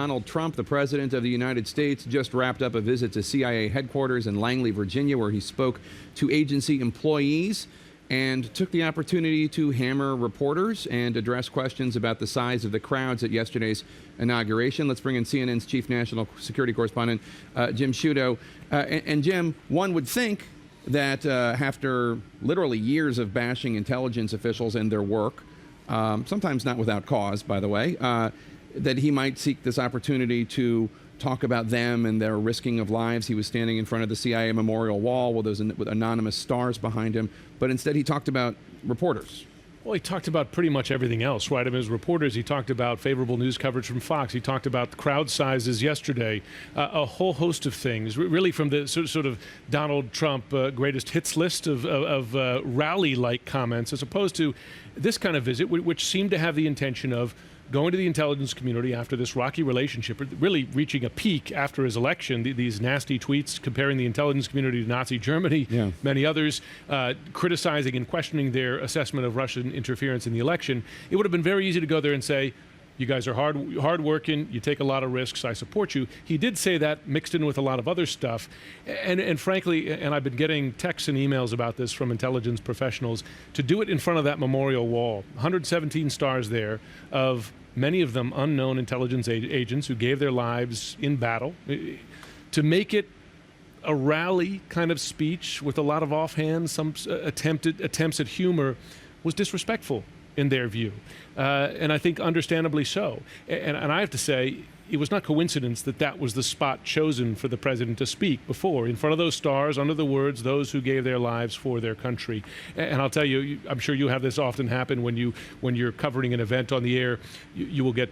Donald Trump, the President of the United States, just wrapped up a visit to CIA headquarters in Langley, Virginia, where he spoke to agency employees and took the opportunity to hammer reporters and address questions about the size of the crowds at yesterday's inauguration. Let's bring in CNN's chief national security correspondent, Jim Sciutto. And Jim, one would think that after literally years of bashing intelligence officials and their work, sometimes not without cause, by the way, that he might seek this opportunity to talk about them and their risking of lives. He was standing in front of the CIA memorial wall with those with anonymous stars behind him, but instead he talked about reporters. Well, he talked about pretty much everything else, right? I mean, as reporters, he talked about favorable news coverage from Fox. He talked about the crowd sizes yesterday, a whole host of things, really from the sort of Donald Trump greatest hits list of rally-like comments, as opposed to this kind of visit, which seemed to have the intention of going to the intelligence community after this rocky relationship, really reaching a peak after his election, these nasty tweets comparing the intelligence community to Nazi Germany, many others, criticizing and questioning their assessment of Russian interference in the election. It would have been very easy to go there and say, you guys are hard-working, you take a lot of risks, I support you. He did say that, mixed in with a lot of other stuff. And frankly, and I've been getting texts and emails about this from intelligence professionals, to do it in front of that memorial wall, 117 stars there, of many of them unknown intelligence agents who gave their lives in battle, to make it a rally kind of speech with a lot of offhand, some attempts at humor, was disrespectful in their view, and I think understandably so. And I have to say, it was not coincidence that that was the spot chosen for the president to speak before, in front of those stars, under the words, those who gave their lives for their country. And I'll tell you, I'm sure you have this often happen when you're covering an event on the air. You will get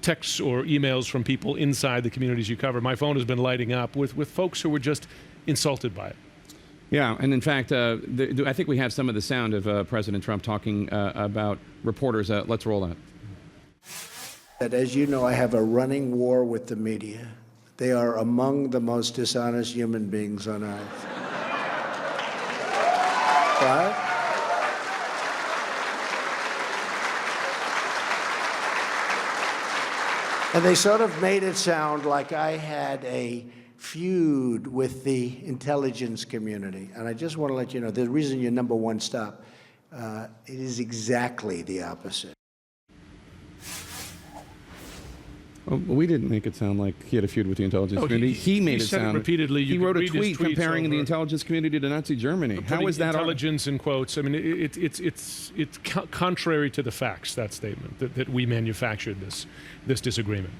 texts or emails from people inside the communities you cover. My phone has been lighting up with folks who were just insulted by it. Yeah, and in fact, I think we have some of the sound of President Trump talking about reporters. Let's roll that. As you know, I have a running war with the media. They are among the most dishonest human beings on earth. What? And they sort of made it sound like I had a feud with the intelligence community. And I just want to let you know, the reason you're number one stop, it is exactly the opposite. Well, we didn't make it sound like he had a feud with the intelligence community. He made it sound repeatedly. He wrote a tweet comparing the intelligence community to Nazi Germany. How is that intelligence in quotes? I mean, it's contrary to the facts, that statement, that we manufactured this disagreement.